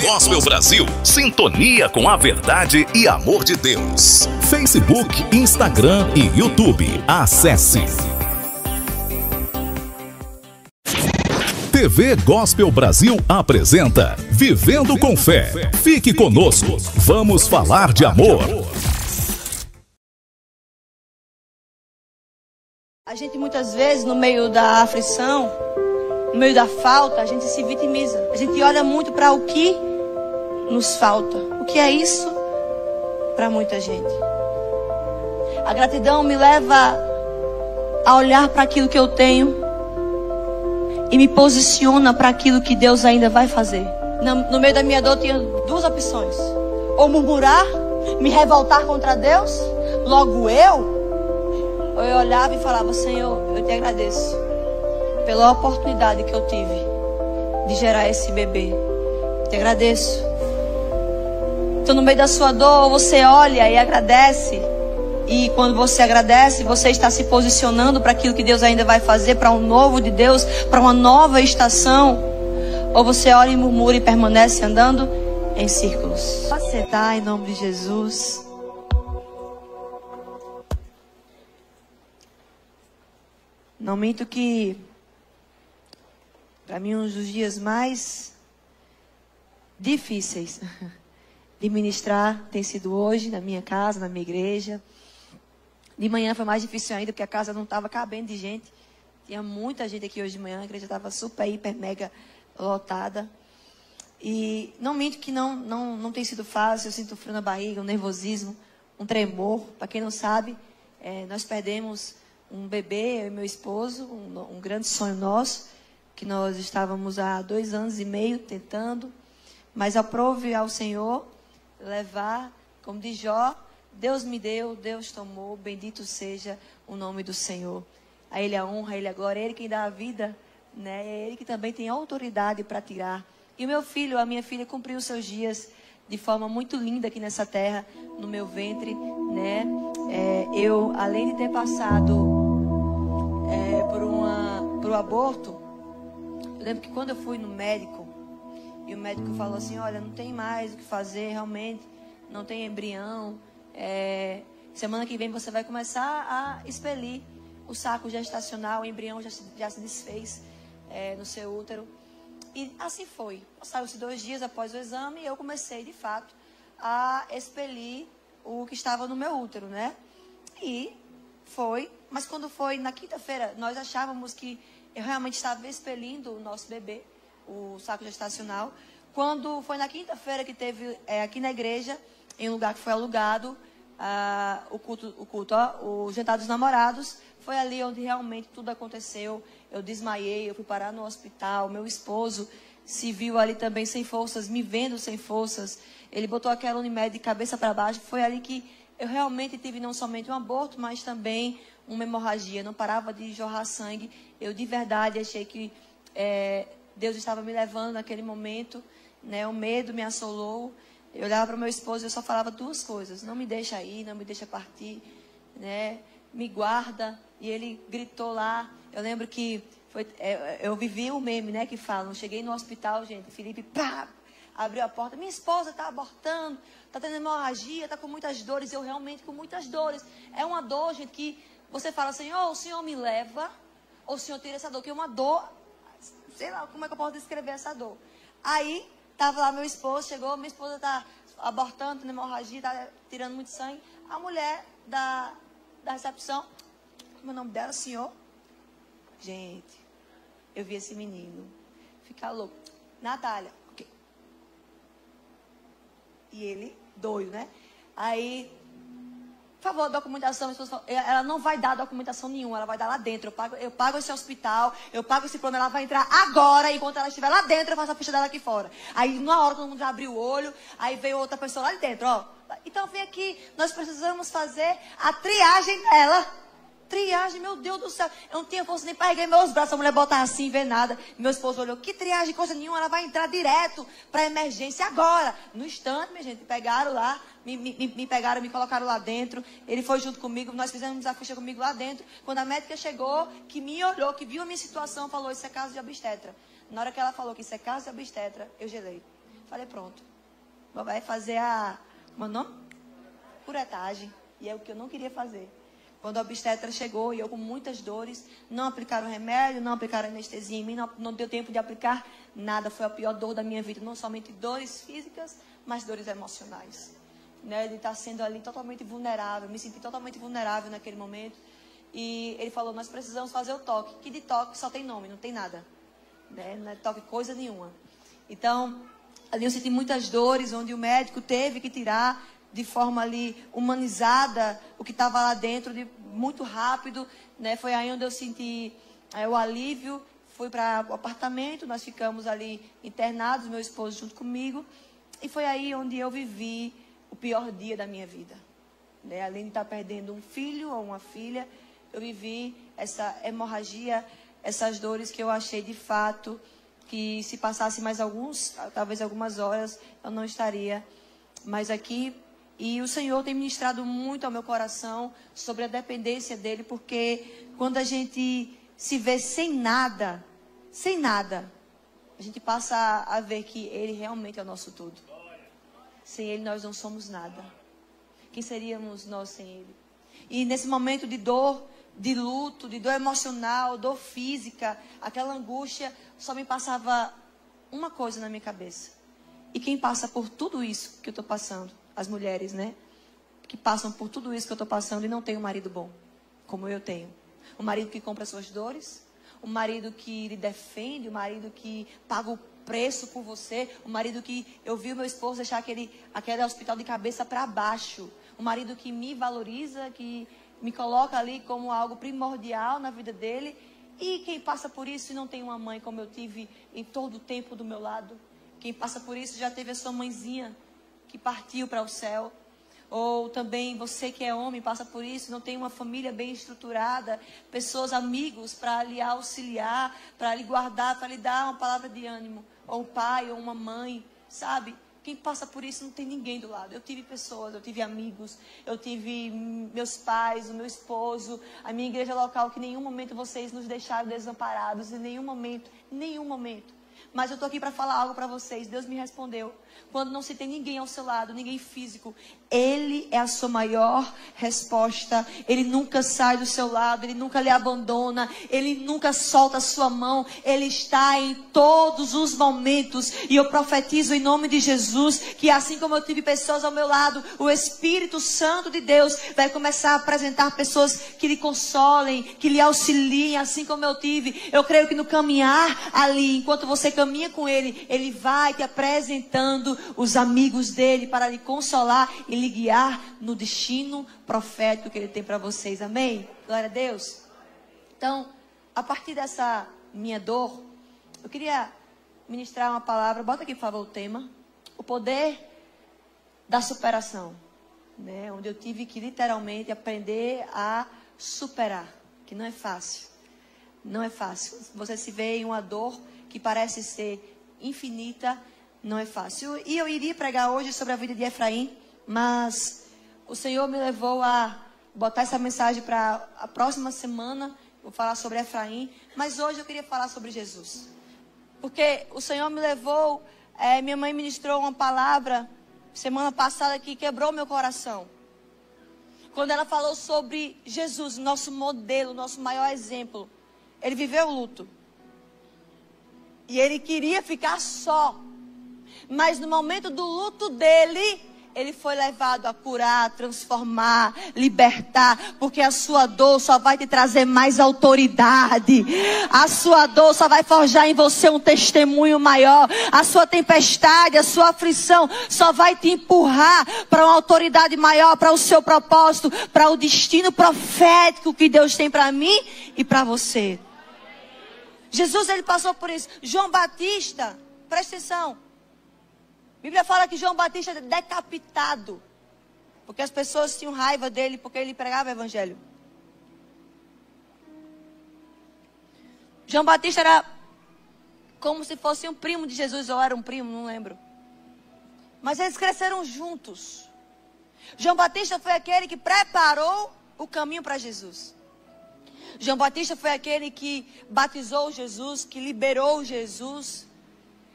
Gospel Brasil, sintonia com a verdade e amor de Deus. Facebook, Instagram e YouTube. Acesse. TV Gospel Brasil apresenta Vivendo com Fé. Fique conosco, vamos falar de amor. A gente muitas vezes, no meio da aflição, no meio da falta, a gente se vitimiza. A gente olha muito para o que nos falta. O que é isso para muita gente? A gratidão me leva a olhar para aquilo que eu tenho e me posiciona para aquilo que Deus ainda vai fazer. No meio da minha dor, eu tinha duas opções: ou murmurar, me revoltar contra Deus, logo eu. Ou eu olhava e falava: Senhor, eu te agradeço pela oportunidade que eu tive de gerar esse bebê. Te agradeço. Então, no meio da sua dor, você olha e agradece. E quando você agradece, você está se posicionando para aquilo que Deus ainda vai fazer, para um novo de Deus, para uma nova estação. Ou você olha e murmura e permanece andando em círculos. Você está em nome de Jesus. Não minto que, para mim, um dos dias mais difíceis de ministrar tem sido hoje, na minha casa, na minha igreja. De manhã foi mais difícil ainda, porque a casa não estava cabendo de gente. Tinha muita gente aqui hoje de manhã, a igreja estava super, hiper, mega lotada. E não minto que não tem sido fácil, eu sinto frio na barriga, um nervosismo, um tremor. Para quem não sabe, nós perdemos um bebê, eu e meu esposo, um grande sonho nosso, que nós estávamos há 2 anos e meio tentando, mas aprove ao Senhor levar, como diz Jó, Deus me deu, Deus tomou, bendito seja o nome do Senhor. A Ele a honra, a Ele a glória, é Ele quem dá a vida, né? É Ele que também tem autoridade para tirar. E o meu filho, a minha filha, cumpriu os seus dias de forma muito linda aqui nessa terra, no meu ventre, né? Eu, além de ter passado por um aborto, eu lembro que quando eu fui no médico, e o médico falou assim: olha, não tem mais o que fazer, realmente, não tem embrião, semana que vem você vai começar a expelir o saco gestacional, o embrião já se desfez no seu útero. E assim foi. Passaram-se 2 dias após o exame e eu comecei, de fato, a expelir o que estava no meu útero, né? E foi, mas quando foi na quinta-feira, nós achávamos que eu realmente estava expelindo o nosso bebê, o saco gestacional. Quando foi na quinta-feira que teve aqui na igreja, em um lugar que foi alugado, o jantar dos namorados, foi ali onde realmente tudo aconteceu. Eu desmaiei, eu fui parar no hospital, meu esposo se viu ali também sem forças, me vendo sem forças. Ele botou aquela Unimed de cabeça para baixo. Foi ali que eu realmente tive não somente um aborto, mas também uma hemorragia. Não parava de jorrar sangue. Eu de verdade achei que Deus estava me levando naquele momento, né? O medo me assolou. Eu olhava para o meu esposo e eu só falava 2 coisas: não me deixa ir, não me deixa partir, né? Me guarda. E ele gritou lá. Eu lembro que eu vivi o meme, né, que falam. Cheguei no hospital, gente, Felipe, pá, abriu a porta: minha esposa está abortando, está tendo hemorragia, está com muitas dores. Eu realmente com muitas dores. É uma dor, gente, que você fala: Senhor, o Senhor me leva, ou o Senhor tira essa dor, que é uma dor, sei lá como é que eu posso descrever essa dor. Aí, estava lá meu esposo, chegou, minha esposa está abortando, tendo hemorragia, está tirando muito sangue. A mulher da recepção, como é o nome dela, senhor? Gente, eu vi esse menino ficar louco. Natália, ok. E ele, doido, né? Aí, por favor, documentação. Ela não vai dar documentação nenhuma, ela vai dar lá dentro. Eu pago esse hospital, eu pago esse plano, ela vai entrar agora. Enquanto ela estiver lá dentro, eu faço a ficha dela aqui fora. Aí, na hora, todo mundo já abriu o olho. Aí veio outra pessoa lá de dentro, ó. Então, vem aqui, nós precisamos fazer a triagem dela. Triagem, meu Deus do céu. Eu não tinha força nem para erguer meus braços. A mulher botar assim, ver nada. Meu esposo olhou: que triagem, coisa nenhuma. Ela vai entrar direto para emergência agora. No instante, minha gente, pegaram lá. Me pegaram, me colocaram lá dentro. Ele foi junto comigo. Nós fizemos a ficha comigo lá dentro. Quando a médica chegou, que me olhou, que viu a minha situação, falou: isso é caso de obstetra. Na hora que ela falou que isso é caso de obstetra, eu gelei. Falei, pronto. Vai fazer como é o nome? Curetagem. E é o que eu não queria fazer. Quando a obstetra chegou e eu com muitas dores, não aplicaram remédio, não aplicaram anestesia em mim, não deu tempo de aplicar nada. Foi a pior dor da minha vida. Não somente dores físicas, mas dores emocionais. Né? Ele está sendo ali totalmente vulnerável. Me senti totalmente vulnerável naquele momento. E ele falou, nós precisamos fazer o toque. Que de toque só tem nome, não tem nada. Né? Não é toque coisa nenhuma. Então, ali eu senti muitas dores, onde o médico teve que tirar de forma ali humanizada o que estava lá dentro, muito rápido, né? Foi aí onde eu senti o alívio. Fui para o apartamento, nós ficamos ali internados, meu esposo junto comigo, e foi aí onde eu vivi o pior dia da minha vida, né? Além de estar perdendo um filho ou uma filha, eu vivi essa hemorragia, essas dores que eu achei de fato que se passasse mais talvez algumas horas, eu não estaria mais aqui. E o Senhor tem ministrado muito ao meu coração sobre a dependência dEle, porque quando a gente se vê sem nada, a gente passa a ver que Ele realmente é o nosso tudo. Sem Ele nós não somos nada. Quem seríamos nós sem Ele? E nesse momento de dor, de luto, de dor emocional, dor física, aquela angústia, só me passava uma coisa na minha cabeça. E quem passa por tudo isso que eu estou passando? As mulheres, né? Que passam por tudo isso que eu estou passando e não tem um marido bom, como eu tenho. Um marido que compra suas dores, um marido que lhe defende, um marido que paga o preço por você, um marido que eu vi o meu esposo deixar aquele hospital de cabeça para baixo, um marido que me valoriza, que me coloca ali como algo primordial na vida dele. E quem passa por isso e não tem uma mãe como eu tive em todo o tempo do meu lado? Quem passa por isso já teve a sua mãezinha que partiu para o céu. Ou também você que é homem passa por isso, não tem uma família bem estruturada, pessoas, amigos para lhe auxiliar, para lhe guardar, para lhe dar uma palavra de ânimo. Ou um pai, ou uma mãe, sabe? Quem passa por isso não tem ninguém do lado. Eu tive pessoas, eu tive amigos, eu tive meus pais, o meu esposo, a minha igreja local, que em nenhum momento vocês nos deixaram desamparados, em nenhum momento. Mas eu estou aqui para falar algo para vocês. Deus me respondeu. Quando não se tem ninguém ao seu lado, ninguém físico, Ele é a sua maior resposta. Ele nunca sai do seu lado, Ele nunca lhe abandona, Ele nunca solta a sua mão. Ele está em todos os momentos. E eu profetizo em nome de Jesus que assim como eu tive pessoas ao meu lado, o Espírito Santo de Deus vai começar a apresentar pessoas que lhe consolem, que lhe auxiliem, assim como eu tive. Eu creio que no caminhar ali, enquanto você caminha com Ele, Ele vai te apresentando os amigos dele para lhe consolar e lhe guiar no destino profético que Ele tem para vocês. Amém? Glória a Deus. Então, a partir dessa minha dor, eu queria ministrar uma palavra. Bota aqui, por favor, o tema. O poder da superação. Né? Onde eu tive que literalmente aprender a superar. Que não é fácil. Não é fácil. Você se vê em uma dor que parece ser infinita, não é fácil. E eu iria pregar hoje sobre a vida de Efraim, mas o Senhor me levou a botar essa mensagem para a próxima semana. Vou falar sobre Efraim, mas hoje eu queria falar sobre Jesus. Porque o Senhor me levou, minha mãe ministrou uma palavra semana passada que quebrou meu coração. Quando ela falou sobre Jesus, nosso modelo, nosso maior exemplo. Ele viveu o luto. E ele queria ficar só. Mas no momento do luto dele, ele foi levado a curar, transformar, libertar. Porque a sua dor só vai te trazer mais autoridade. A sua dor só vai forjar em você um testemunho maior. A sua tempestade, a sua aflição só vai te empurrar para uma autoridade maior, para o seu propósito, para o destino profético que Deus tem para mim e para você. Jesus, ele passou por isso. João Batista, presta atenção. A Bíblia fala que João Batista é decapitado. Porque as pessoas tinham raiva dele, porque ele pregava o evangelho. João Batista era como se fosse um primo de Jesus, ou era um primo, não lembro. Mas eles cresceram juntos. João Batista foi aquele que preparou o caminho para Jesus. João Batista foi aquele que batizou Jesus, que liberou Jesus.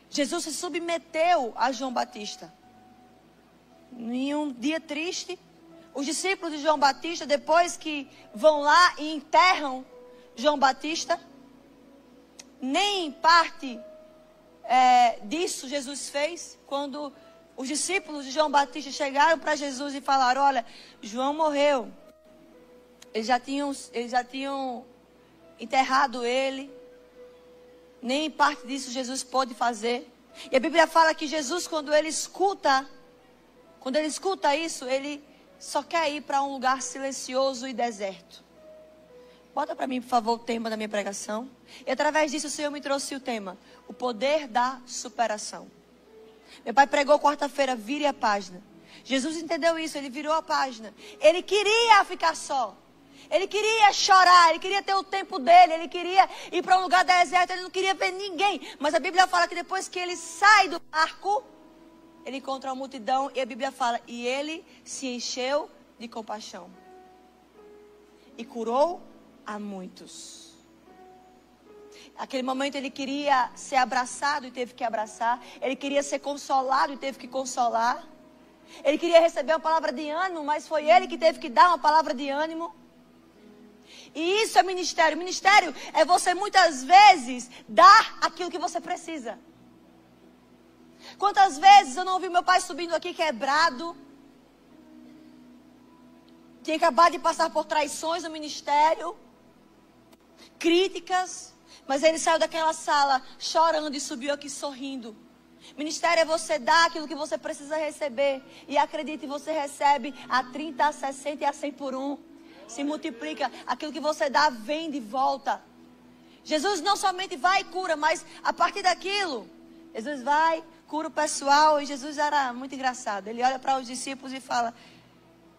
Jesus se submeteu a João Batista. Em um dia triste, os discípulos de João Batista, depois que vão lá e enterram João Batista, nem parte disso Jesus fez. Quando os discípulos de João Batista chegaram para Jesus e falaram: olha, João morreu. Eles já tinham enterrado ele. Nem parte disso Jesus pôde fazer. E a Bíblia fala que Jesus, quando ele escuta isso, ele só quer ir para um lugar silencioso e deserto. Bota para mim, por favor, o tema da minha pregação. E através disso o Senhor me trouxe o tema: o poder da superação. Meu pai pregou quarta-feira, vire a página. Jesus entendeu isso, ele virou a página. Ele queria ficar só. Ele queria chorar, ele queria ter o tempo dele, ele queria ir para um lugar deserto, ele não queria ver ninguém. Mas a Bíblia fala que depois que ele sai do barco, ele encontra uma multidão e a Bíblia fala: e ele se encheu de compaixão. E curou a muitos. Naquele momento ele queria ser abraçado e teve que abraçar. Ele queria ser consolado e teve que consolar. Ele queria receber uma palavra de ânimo, mas foi ele que teve que dar uma palavra de ânimo. E isso é ministério. Ministério é você muitas vezes dar aquilo que você precisa. Quantas vezes eu não ouvi meu pai subindo aqui quebrado, tinha acabado de passar por traições no ministério, críticas, mas ele saiu daquela sala chorando e subiu aqui sorrindo. Ministério é você dar aquilo que você precisa receber. E acredite, você recebe a 30, a 60 e a 100 por 1. Se multiplica. Aquilo que você dá vem de volta. Jesus não somente vai e cura, mas a partir daquilo, Jesus vai, cura o pessoal. E Jesus era muito engraçado. Ele olha para os discípulos e fala...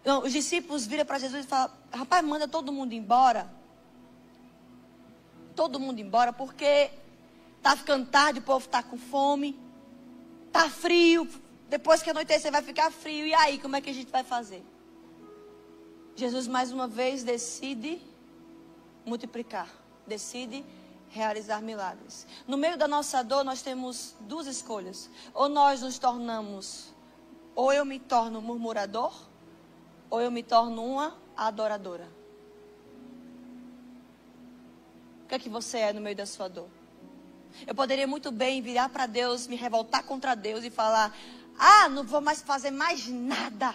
Não, os discípulos viram para Jesus e falam: rapaz, manda todo mundo embora. Todo mundo embora, porque está ficando tarde, o povo está com fome. Está frio. Depois que anoitecer vai ficar frio. E aí, como é que a gente vai fazer? Jesus mais uma vez decide multiplicar, decide realizar milagres. No meio da nossa dor nós temos duas escolhas: ou nós nos tornamos, ou eu me torno murmurador, ou eu me torno uma adoradora. O que é que você é no meio da sua dor? Eu poderia muito bem virar para Deus, me revoltar contra Deus e falar: ah, não vou mais fazer mais nada,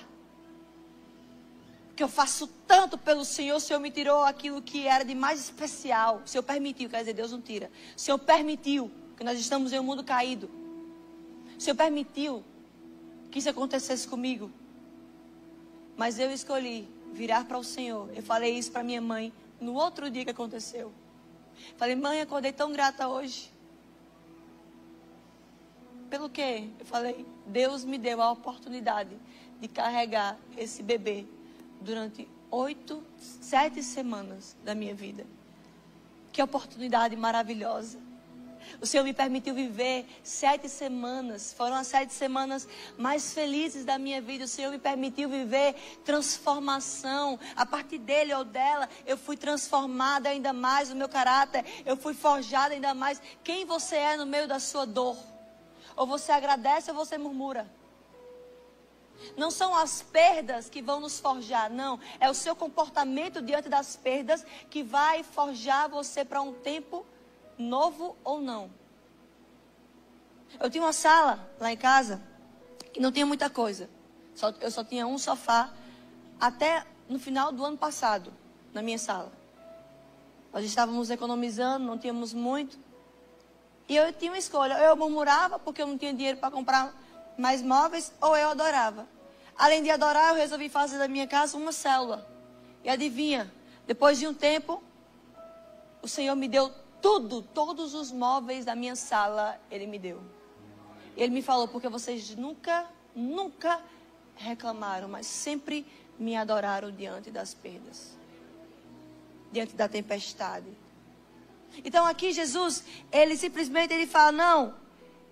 porque eu faço tanto pelo Senhor. O Senhor me tirou aquilo que era de mais especial. O Senhor permitiu, quer dizer, Deus não tira. O Senhor permitiu, que nós estamos em um mundo caído. O Senhor permitiu que isso acontecesse comigo. Mas eu escolhi virar para o Senhor. Eu falei isso para minha mãe no outro dia que aconteceu. Falei: mãe, acordei tão grata hoje. Pelo quê? Eu falei: Deus me deu a oportunidade de carregar esse bebê durante 7 semanas da minha vida. Que oportunidade maravilhosa. O Senhor me permitiu viver 7 semanas. Foram as 7 semanas mais felizes da minha vida. O Senhor me permitiu viver transformação. A partir dele ou dela, eu fui transformada ainda mais no meu caráter. Eu fui forjada ainda mais. Quem você é no meio da sua dor? Ou você agradece ou você murmura? Não são as perdas que vão nos forjar, não. É o seu comportamento diante das perdas que vai forjar você para um tempo novo ou não. Eu tinha uma sala lá em casa que não tinha muita coisa. Eu só tinha um sofá até no final do ano passado na minha sala. Nós estávamos economizando, não tínhamos muito. E eu tinha uma escolha: eu murmurava porque eu não tinha dinheiro para comprar mais móveis, ou eu adorava. Além de adorar, eu resolvi fazer da minha casa uma célula. E adivinha, depois de um tempo, o Senhor me deu tudo, todos os móveis da minha sala, Ele me deu. Ele me falou: porque vocês nunca reclamaram, mas sempre me adoraram diante das perdas, diante da tempestade. Então aqui Jesus, Ele simplesmente fala: não,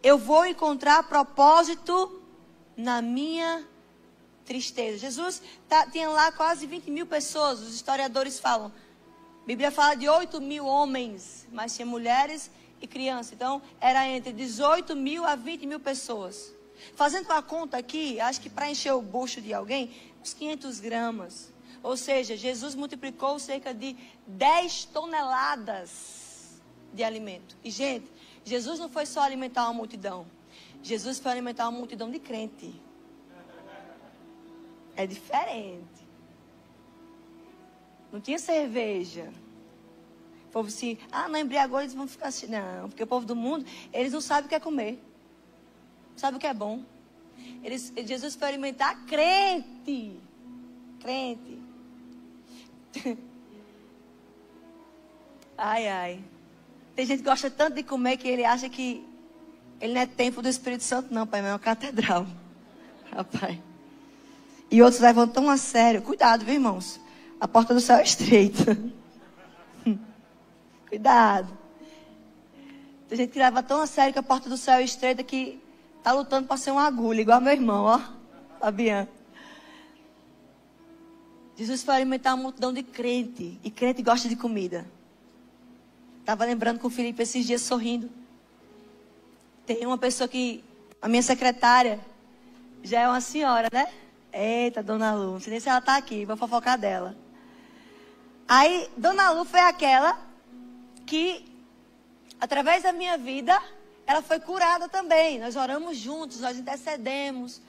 eu vou encontrar propósito na minha tristeza. Jesus tinha lá quase 20 mil pessoas, os historiadores falam. A Bíblia fala de 8 mil homens, mas tinha mulheres e criança. Então, era entre 18 mil a 20 mil pessoas. Fazendo uma conta aqui, acho que para encher o bucho de alguém, uns 500 gramas. Ou seja, Jesus multiplicou cerca de 10 toneladas de alimento. E, gente, Jesus não foi só alimentar uma multidão. Jesus foi alimentar uma multidão de crente. É diferente. Não tinha cerveja. O povo assim, não embriagou, eles vão ficar assim. Não, porque o povo do mundo, eles não sabem o que é comer. Não sabem o que é bom. Jesus foi alimentar crente. Crente. Ai, ai. Tem gente que gosta tanto de comer que ele acha que ele não é templo do Espírito Santo, não, pai, mas é uma catedral. Rapaz. E outros levam tão a sério. Cuidado, viu, irmãos? A porta do céu é estreita. Cuidado. Tem gente que leva tão a sério que a porta do céu é estreita que tá lutando para ser uma agulha, igual meu irmão, ó. Fabiano. Jesus foi alimentar uma multidão de crente. E crente gosta de comida. Estava lembrando com o Felipe esses dias sorrindo. Tem uma pessoa que, a minha secretária, já é uma senhora, né? Eita, Dona Lu, não sei nem se ela está aqui, vou fofocar dela. Aí, Dona Lu foi aquela que, através da minha vida, ela foi curada também. Nós oramos juntos, nós intercedemos.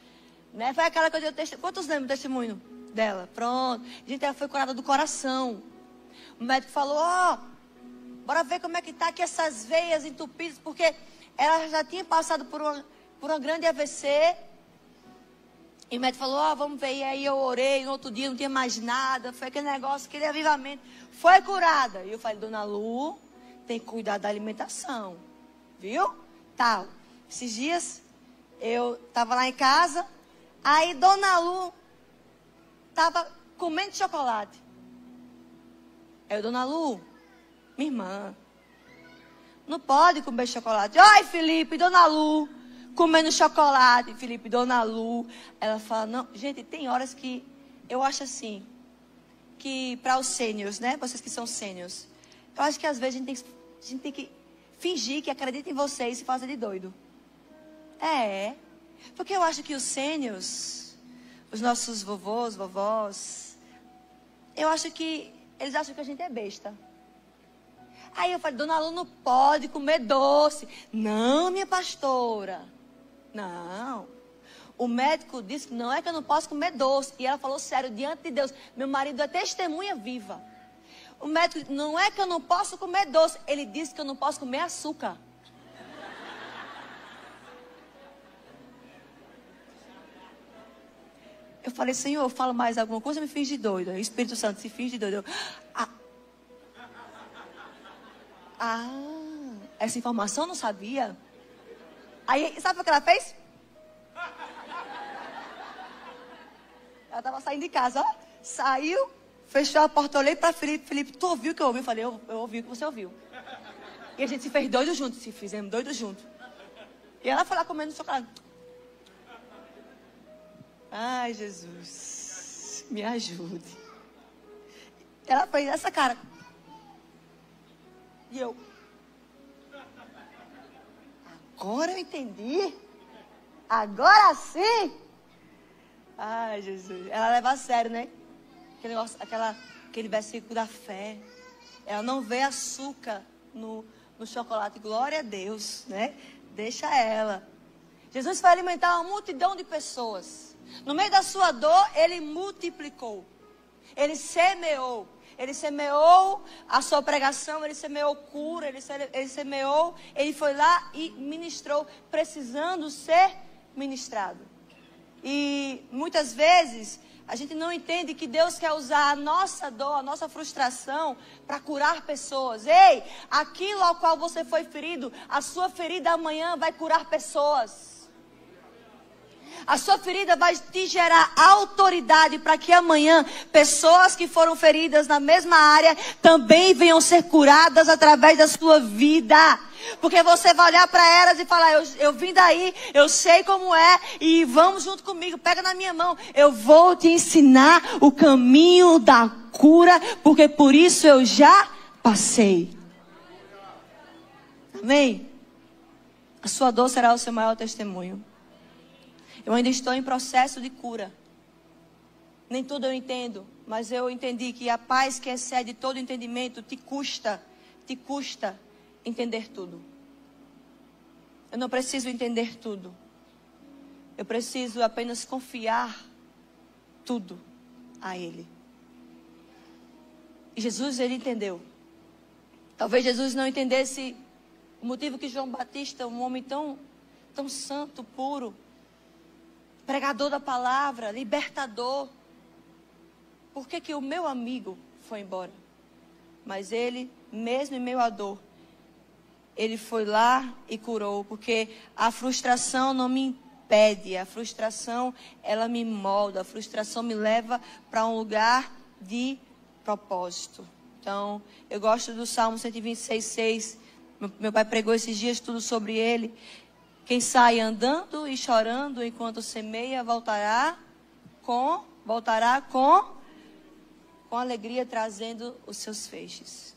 Né? Foi aquela que eu dei o testemunho. Quantos lembram do testemunho dela? Pronto. Gente, ela foi curada do coração. O médico falou, bora ver como é que tá aqui essas veias entupidas, porque ela já tinha passado por uma grande AVC. E o médico falou, vamos ver. E aí eu orei, no outro dia não tinha mais nada. Foi aquele negócio, aquele avivamento. Foi curada. E eu falei, Dona Lu, tem que cuidar da alimentação. Viu? Tal. Esses dias, eu estava lá em casa. Aí Dona Lu estava comendo chocolate. Aí eu, Dona Lu, minha irmã, não pode comer chocolate. Ai, Felipe, Dona Lu, comendo chocolate. Felipe, Dona Lu. Ela fala, não, gente, tem horas que eu acho assim, que para os sêniors, né, vocês que são sêniors, eu acho que às vezes a gente tem que fingir que acredita em vocês e se fazer de doido. Porque eu acho que os sêniors, os nossos vovôs, vovós, eu acho que eles acham que a gente é besta. Aí eu falei, Dona Lu não pode comer doce. Não, minha pastora. Não. O médico disse que não é que eu não posso comer doce. E ela falou sério, diante de Deus. Meu marido é testemunha viva. O médico disse, não é que eu não posso comer doce. Ele disse que eu não posso comer açúcar. Eu falei, Senhor, eu falo mais alguma coisa, eu me finge de doido. O Espírito Santo se finge de doido. Essa informação eu não sabia. Aí, sabe o que ela fez? Ela estava saindo de casa, ó. Saiu, fechou a porta, olhei para Felipe. Felipe, tu ouviu o que eu ouvi? Eu falei, eu ouvi o que você ouviu. E a gente se fez doido junto, se fizemos doido junto. E ela foi lá comendo chocolate. Ai, Jesus, me ajude. Ela fez essa cara. E eu. Agora eu entendi. Agora sim. Ai, Jesus. Ela leva a sério, né? Aquele versículo da fé. Ela não vê açúcar no chocolate. Glória a Deus, né? Deixa ela. Jesus vai alimentar uma multidão de pessoas. No meio da sua dor, ele multiplicou. Ele semeou. Ele semeou a sua pregação, ele semeou cura, ele semeou, ele foi lá e ministrou, precisando ser ministrado. E muitas vezes a gente não entende que Deus quer usar a nossa dor, a nossa frustração para curar pessoas. Ei, aquilo ao qual você foi ferido, a sua ferida amanhã vai curar pessoas. A sua ferida vai te gerar autoridade para que amanhã pessoas que foram feridas na mesma área também venham ser curadas através da sua vida. Porque você vai olhar para elas e falar, eu vim daí, eu sei como é e vamos junto comigo, pega na minha mão. Eu vou te ensinar o caminho da cura, porque por isso eu já passei. Amém? A sua dor será o seu maior testemunho. Eu ainda estou em processo de cura. Nem tudo eu entendo, mas eu entendi que a paz que excede todo entendimento te custa entender tudo. Eu não preciso entender tudo. Eu preciso apenas confiar tudo a Ele. E Jesus, Ele entendeu. Talvez Jesus não entendesse o motivo que João Batista, um homem tão santo, puro, pregador da palavra, libertador, por que o meu amigo foi embora? Mas ele, mesmo em meio à dor, ele foi lá e curou, porque a frustração não me impede, a frustração, ela me molda, a frustração me leva para um lugar de propósito. Então, eu gosto do Salmo 126:6, meu pai pregou esses dias tudo sobre ele. Quem sai andando e chorando enquanto semeia, voltará com alegria, trazendo os seus feixes.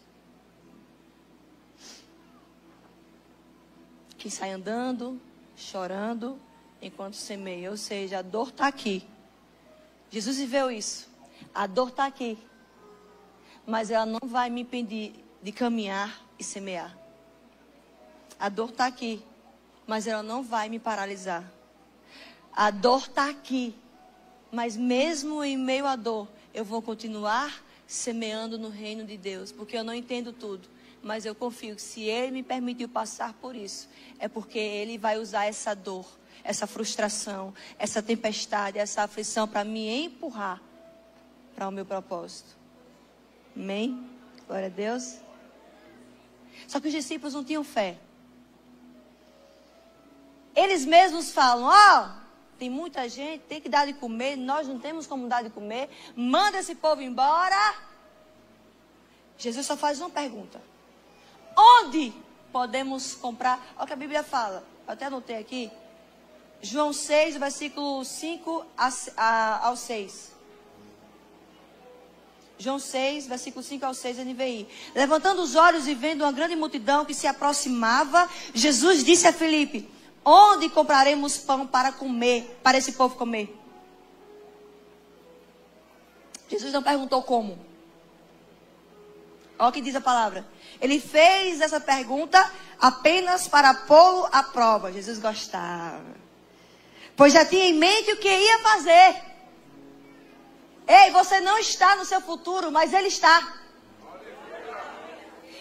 Quem sai andando, chorando, enquanto semeia. Ou seja, a dor está aqui. Jesus viveu isso. A dor está aqui. Mas ela não vai me impedir de caminhar e semear. A dor está aqui. Mas ela não vai me paralisar. A dor está aqui. Mas mesmo em meio à dor, eu vou continuar semeando no reino de Deus. Porque eu não entendo tudo. Mas eu confio que se Ele me permitiu passar por isso, é porque Ele vai usar essa dor, essa frustração, essa tempestade, essa aflição para me empurrar para o meu propósito. Amém? Glória a Deus. Só que os discípulos não tinham fé. Eles mesmos falam, tem muita gente, tem que dar de comer, nós não temos como dar de comer, manda esse povo embora. Jesus só faz uma pergunta. Onde podemos comprar? Olha o que a Bíblia fala. Eu até anotei aqui. João 6, versículo 5 ao 6. João 6, versículo 5 ao 6, NVI. Levantando os olhos e vendo uma grande multidão que se aproximava, Jesus disse a Filipe, onde compraremos pão para comer, para esse povo comer? Jesus não perguntou como. Olha o que diz a palavra. Ele fez essa pergunta apenas para pô-lo à prova. Jesus gostava. Pois já tinha em mente o que ia fazer. Ei, você não está no seu futuro, mas Ele está.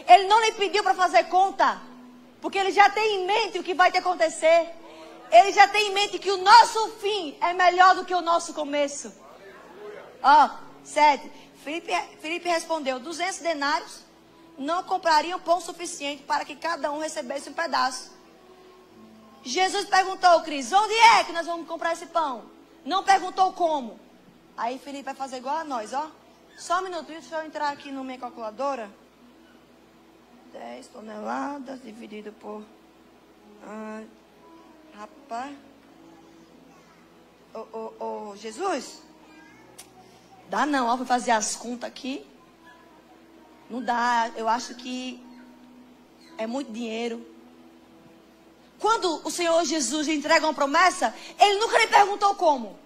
Ele não lhe pediu para fazer conta. Porque Ele já tem em mente o que vai te acontecer. Ele já tem em mente que o nosso fim é melhor do que o nosso começo. 7. Filipe respondeu, 200 denários não comprariam pão suficiente para que cada um recebesse um pedaço. Jesus perguntou, Cris, onde é que nós vamos comprar esse pão? Não perguntou como. Aí Filipe vai fazer igual a nós, Só um minutinho, deixa eu entrar aqui na minha calculadora. 10 toneladas dividido por... rapaz. Jesus. Dá não, vou fazer as contas aqui. Não dá, eu acho que é muito dinheiro. Quando o Senhor Jesus lhe entrega uma promessa, Ele nunca lhe perguntou como.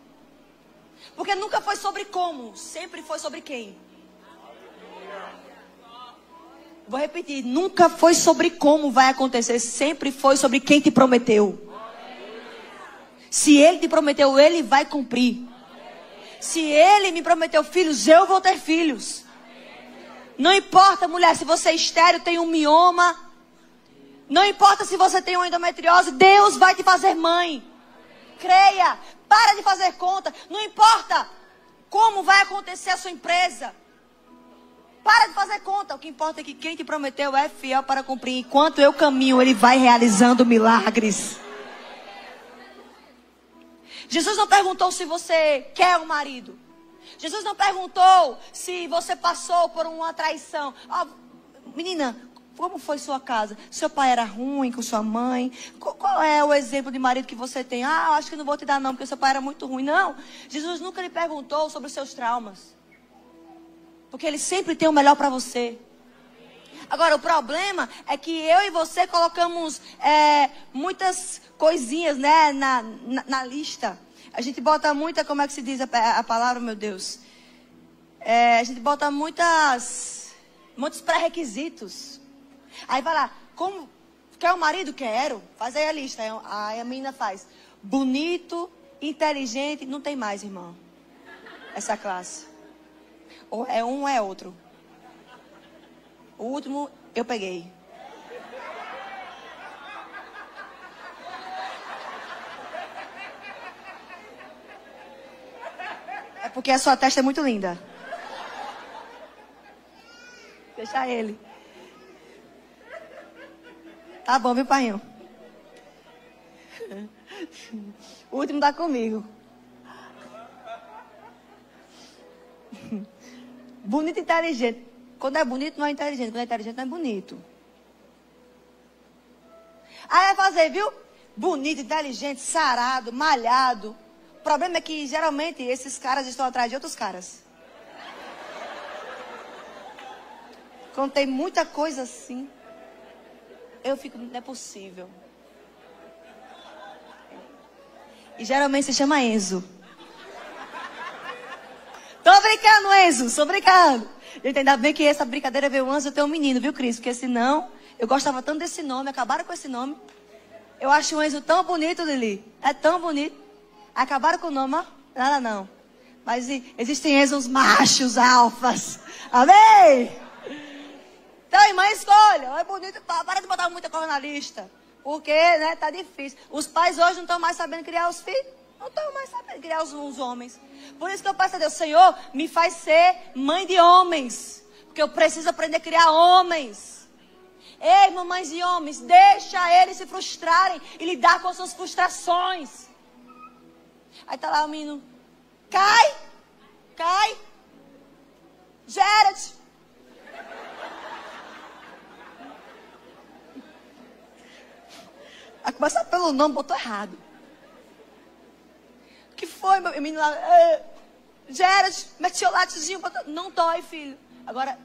Porque nunca foi sobre como, sempre foi sobre quem. Vou repetir, nunca foi sobre como vai acontecer, sempre foi sobre quem te prometeu. Se Ele te prometeu, Ele vai cumprir. Se Ele me prometeu filhos, eu vou ter filhos. Não importa, mulher, se você é estéril, tem um mioma. Não importa se você tem uma endometriose, Deus vai te fazer mãe. Creia, para de fazer conta. Não importa como vai acontecer a sua empresa. Para de fazer conta. O que importa é que quem te prometeu é fiel para cumprir. Enquanto eu caminho, Ele vai realizando milagres. Jesus não perguntou se você quer um marido. Jesus não perguntou se você passou por uma traição. Menina, como foi sua casa? Seu pai era ruim com sua mãe? Qual é o exemplo de marido que você tem? Eu acho que não vou te dar não, porque seu pai era muito ruim. Não, Jesus nunca lhe perguntou sobre os seus traumas. Porque Ele sempre tem o melhor para você. Agora, o problema é que eu e você colocamos muitas coisinhas, né, na lista. A gente bota muita, como é que se diz a palavra, meu Deus? A gente bota muitos pré-requisitos. Aí vai lá, como, quer um marido? Quero. Faz aí a lista. Aí a menina faz. Bonito, inteligente, não tem mais, irmão. Essa classe. Ou é um ou é outro. O último eu peguei. É porque a sua testa é muito linda. Deixa ele. Tá bom, viu, painho? O último tá comigo. Bonito e inteligente. Quando é bonito, não é inteligente. Quando é inteligente, não é bonito. Aí vai fazer, viu? Bonito, inteligente, sarado, malhado. O problema é que, geralmente, esses caras estão atrás de outros caras. Quando tem muita coisa assim, eu fico, não é possível. E geralmente se chama Enzo. Tô brincando, Enzo, tô brincando. Gente, ainda bem que essa brincadeira veio antes de eu ter um menino, viu, Cris? Porque senão, eu gostava tanto desse nome, acabaram com esse nome. Eu acho o Enzo tão bonito, Lili. É tão bonito. Acabaram com o nome, ó. Nada não. Mas existem Enzos machos, alfas. Amém? Então, irmã, escolha. É bonito, para de botar muita coisa na lista. Porque, né, tá difícil. Os pais hoje não estão mais sabendo criar os filhos. Não estão mais sabendo criar os homens. Por isso que eu peço a Deus, Senhor, me faz ser mãe de homens. Porque eu preciso aprender a criar homens. Ei, mamães e homens, deixa eles se frustrarem e lidar com as suas frustrações. Aí tá lá o menino. Cai. Gerard. A começar pelo nome, botou errado. O que foi, meu menino lá? Gerard, metiolatezinho. Não dói, filho. Agora,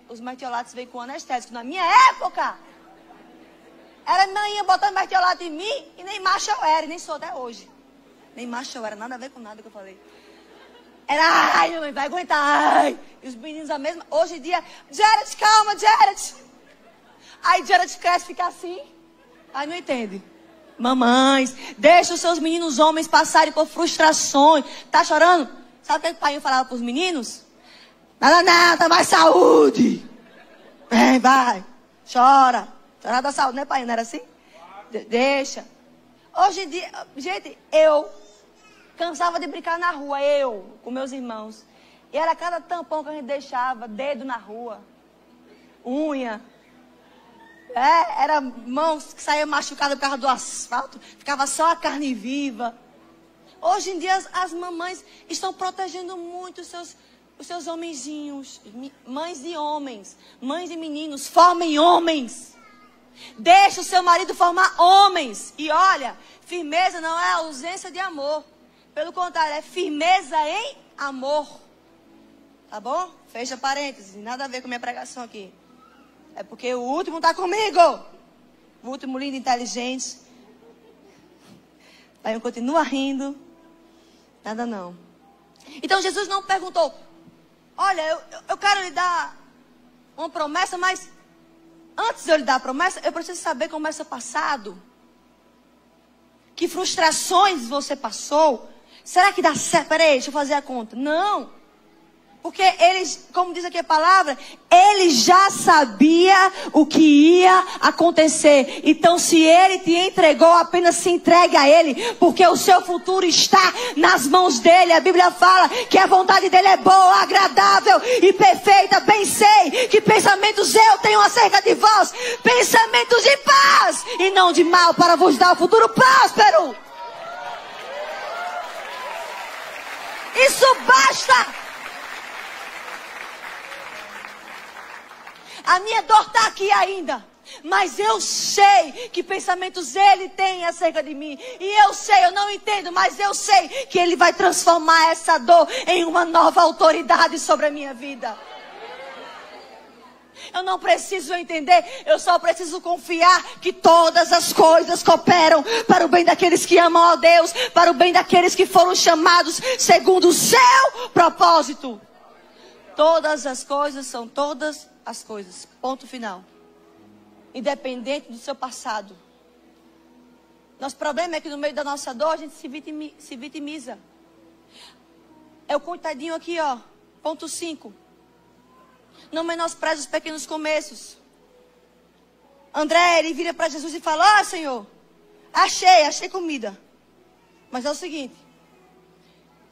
os metiolates vêm com anestésico. Na minha época, era manhã botando metiolate em mim e nem macho eu era, e nem sou até hoje. Nem macho eu era, nada a ver com nada que eu falei. Era, ai, minha mãe, vai aguentar, ai. E os meninos a mesma. Hoje em dia, Gerard, calma, Gerard. Aí Gerard cresce, fica assim. Aí não entende. Mamães, deixa os seus meninos homens passarem por frustrações. Tá chorando? Sabe o que o pai falava para os meninos? Nada, mais saúde. Vem, vai. Chora. Chora da saúde, né, pai? Não era assim? Deixa. Hoje em dia, gente, eu cansava de brincar na rua, eu, com meus irmãos. E era cada tampão que a gente deixava, dedo na rua, unha. Era mãos que saíam machucadas por causa do asfalto, ficava só a carne viva. Hoje em dia as mamães estão protegendo muito os seus homenzinhos, mães e homens, mães e meninos, formem homens. Deixa o seu marido formar homens. E olha, firmeza não é ausência de amor. Pelo contrário, é firmeza em amor. Tá bom? Fecha parênteses, nada a ver com a minha pregação aqui. É porque o último está comigo. O último lindo e inteligente. Aí eu continuo rindo. Nada não. Então Jesus não perguntou. Olha, eu quero lhe dar uma promessa, mas antes de eu lhe dar a promessa, eu preciso saber como é seu passado. Que frustrações você passou. Será que dá certo? Peraí, deixa eu fazer a conta. Não. Porque eles, como diz aqui a palavra, ele já sabia o que ia acontecer. Então, se ele te entregou, apenas se entregue a ele. Porque o seu futuro está nas mãos dele. A Bíblia fala que a vontade dele é boa, agradável e perfeita. Bem sei que pensamentos eu tenho acerca de vós. Pensamentos de paz e não de mal, para vos dar o futuro próspero. Isso basta. A minha dor está aqui ainda. Mas eu sei que pensamentos ele tem acerca de mim. E eu sei, eu não entendo, mas eu sei que ele vai transformar essa dor em uma nova autoridade sobre a minha vida. eu não preciso entender, eu só preciso confiar que todas as coisas cooperam para o bem daqueles que amam a Deus, para o bem daqueles que foram chamados segundo o seu propósito. Todas as coisas são todas as coisas. Ponto final. Independente do seu passado. Nosso problema é que no meio da nossa dor a gente se vitimiza. É o coitadinho aqui, ó. Ponto 5. Não menospreze os pequenos começos. André, ele vira para Jesus e fala: Senhor, achei comida. Mas é o seguinte.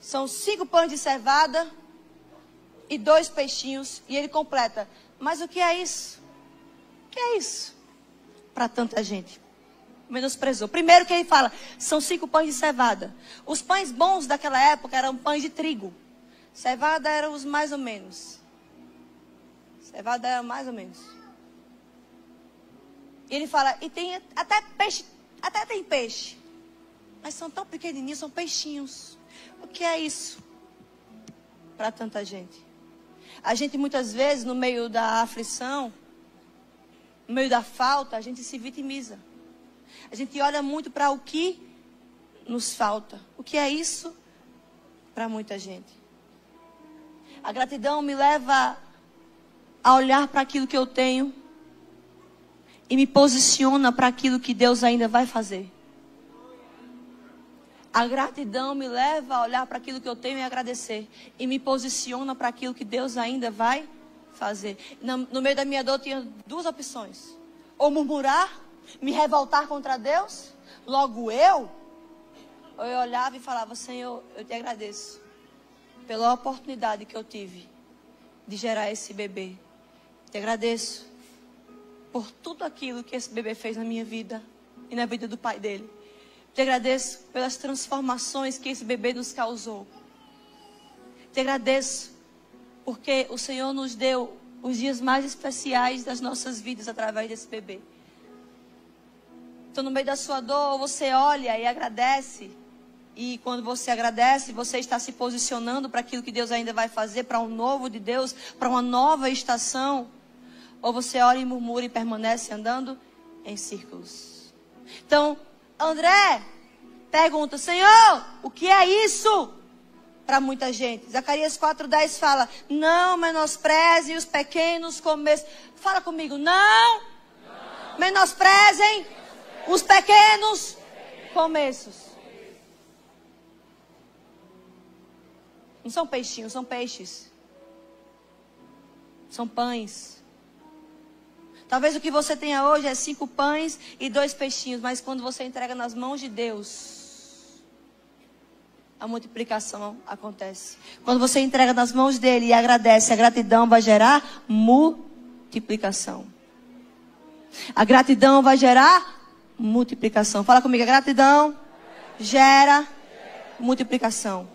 São 5 pães de cevada e 2 peixinhos. E ele completa: mas o que é isso? O que é isso? Para tanta gente. Menosprezou. Primeiro que ele fala, são 5 pães de cevada. Os pães bons daquela época eram pães de trigo. Cevada eram os mais ou menos. Cevada era mais ou menos. E ele fala, e tem até peixe, até tem peixe. Mas são tão pequenininhos, são peixinhos. O que é isso? Para tanta gente. A gente muitas vezes, no meio da aflição, no meio da falta, a gente se vitimiza. A gente olha muito para o que nos falta. O que é isso? Para muita gente. A gratidão me leva a olhar para aquilo que eu tenho e me posiciona para aquilo que Deus ainda vai fazer. A gratidão me leva a olhar para aquilo que eu tenho e agradecer. E me posiciona para aquilo que Deus ainda vai fazer. No meio da minha dor tinha 2 opções. Ou murmurar, me revoltar contra Deus, logo eu. Ou eu olhava e falava, Senhor, eu te agradeço pela oportunidade que eu tive de gerar esse bebê. Te agradeço por tudo aquilo que esse bebê fez na minha vida e na vida do pai dele. Te agradeço pelas transformações que esse bebê nos causou. Te agradeço porque o Senhor nos deu os dias mais especiais das nossas vidas através desse bebê. Então, no meio da sua dor, você olha e agradece. E quando você agradece, você está se posicionando para aquilo que Deus ainda vai fazer, para um novo de Deus, para uma nova estação. Ou você ora e murmura e permanece andando em círculos. Então, André pergunta, Senhor, o que é isso? Para muita gente. Zacarias 4:10 fala, não menospreze os pequenos começos. Fala comigo, não menosprezem os pequenos começos. Não são peixinhos, são peixes. São pães. Talvez o que você tenha hoje é 5 pães e 2 peixinhos. Mas quando você entrega nas mãos de Deus, a multiplicação acontece. Quando você entrega nas mãos dele e agradece, a gratidão vai gerar multiplicação. A gratidão vai gerar multiplicação. Fala comigo, a gratidão gera multiplicação.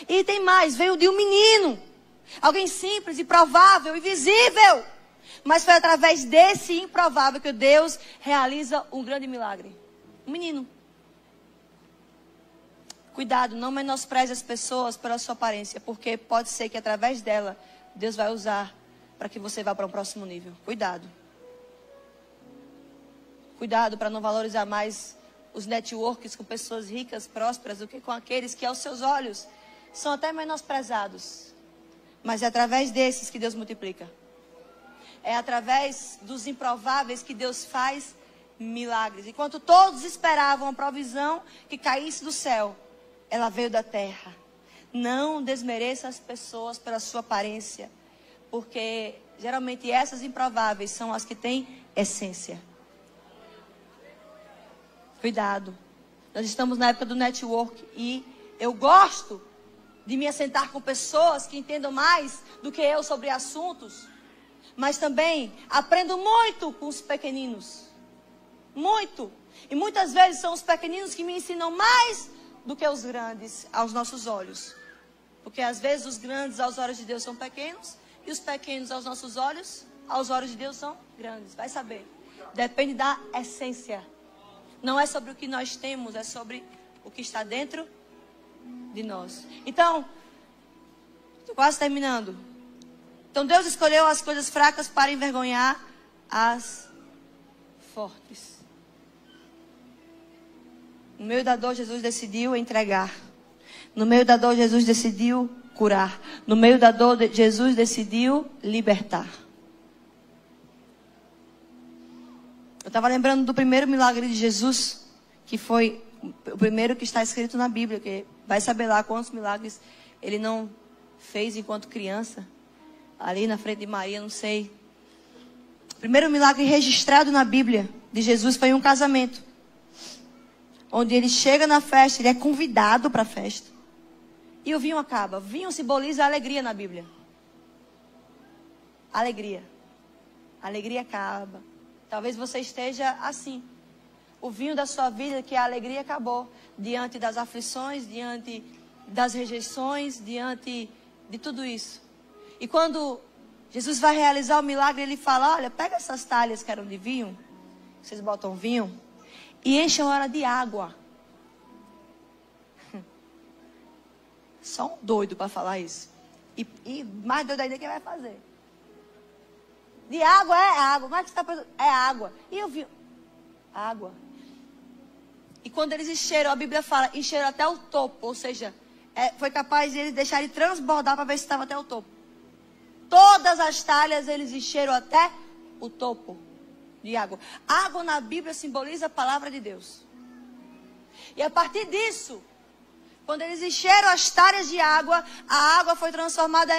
E tem mais, veio de um menino. Alguém simples, improvável, invisível. Mas foi através desse improvável que Deus realiza um grande milagre. Um menino. Cuidado, não menospreze as pessoas pela sua aparência. Porque pode ser que através dela, Deus vai usar para que você vá para um próximo nível. Cuidado. Cuidado para não valorizar mais os networks com pessoas ricas, prósperas, do que com aqueles que aos seus olhos são até menosprezados. Mas é através desses que Deus multiplica. É através dos improváveis que Deus faz milagres. Enquanto todos esperavam a provisão que caísse do céu, ela veio da terra. Não desmereça as pessoas pela sua aparência. Porque geralmente essas improváveis são as que têm essência. Cuidado. Nós estamos na época do network e eu gosto de me assentar com pessoas que entendam mais do que eu sobre assuntos. Mas também aprendo muito com os pequeninos. Muito. E muitas vezes são os pequeninos que me ensinam mais do que os grandes aos nossos olhos. Porque às vezes os grandes aos olhos de Deus são pequenos. E os pequenos aos nossos olhos, aos olhos de Deus são grandes. Vai saber. Depende da essência. Não é sobre o que nós temos, é sobre o que está dentro de nós. Então, estou quase terminando. Então Deus escolheu as coisas fracas para envergonhar as fortes. No meio da dor, Jesus decidiu entregar. No meio da dor, Jesus decidiu curar. No meio da dor, Jesus decidiu libertar. Eu estava lembrando do primeiro milagre de Jesus, que foi o primeiro que está escrito na Bíblia, que vai saber lá quantos milagres ele não fez enquanto criança, ali na frente de Maria, não sei. O primeiro milagre registrado na Bíblia de Jesus foi um casamento, onde ele chega na festa, ele é convidado para a festa, e o vinho acaba. Vinho simboliza a alegria na Bíblia. Alegria. A alegria acaba. Talvez você esteja assim. O vinho da sua vida, que a alegria acabou. Diante das aflições, diante das rejeições, diante de tudo isso. E quando Jesus vai realizar o milagre, ele fala: olha, pega essas talhas que eram de vinho, vocês botam vinho, e enchem ela de água. Só um doido para falar isso. E mais doido ainda, quem vai fazer? De água é água. Como é que você está pensando? É água. E eu vi água. E quando eles encheram, a Bíblia fala, encheram até o topo. Ou seja, foi capaz de eles deixarem transbordar para ver se estava até o topo. Todas as talhas eles encheram até o topo de água. Água na Bíblia simboliza a palavra de Deus. E a partir disso, quando eles encheram as talhas de água, a água foi transformada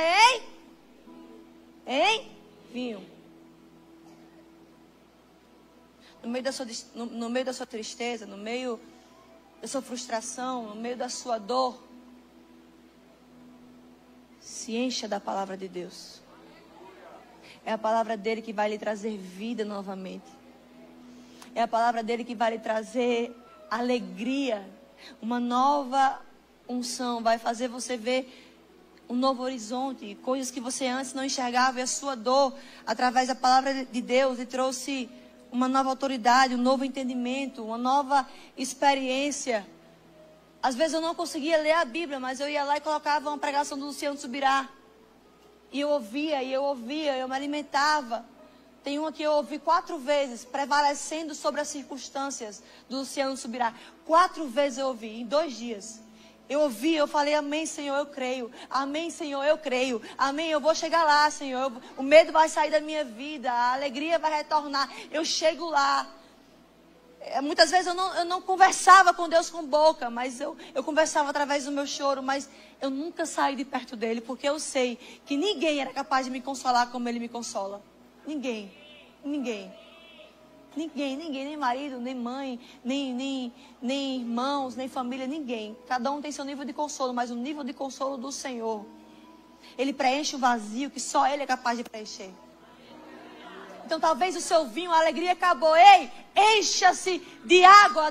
em vinho. No meio da sua tristeza, no meio da sua frustração, no meio da sua dor, se encha da palavra de Deus. É a palavra dele que vai lhe trazer vida novamente. É a palavra dele que vai lhe trazer alegria. Uma nova unção vai fazer você ver um novo horizonte, coisas que você antes não enxergava. E a sua dor, através da palavra de Deus, lhe trouxe uma nova autoridade, um novo entendimento, uma nova experiência. Às vezes eu não conseguia ler a Bíblia, mas eu ia lá e colocava uma pregação do Luciano Subirá. E eu ouvia, eu me alimentava. Tem uma que eu ouvi 4 vezes, prevalecendo sobre as circunstâncias do Luciano Subirá. 4 vezes eu ouvi, em 2 dias. Eu ouvi, eu falei: amém, Senhor, eu creio. Amém, Senhor, eu creio. Amém, eu vou chegar lá, Senhor. O medo vai sair da minha vida, a alegria vai retornar. Eu chego lá. Muitas vezes eu não conversava com Deus com boca, mas eu conversava através do meu choro. Mas eu nunca saí de perto dele, porque eu sei que ninguém era capaz de me consolar como ele me consola. Ninguém, nem marido, nem mãe, nem irmãos, nem família, ninguém. Cada um tem seu nível de consolo, mas o nível de consolo do Senhor, ele preenche o vazio que só ele é capaz de preencher. Então talvez o seu vinho, a alegria acabou. Ei, encha-se de água,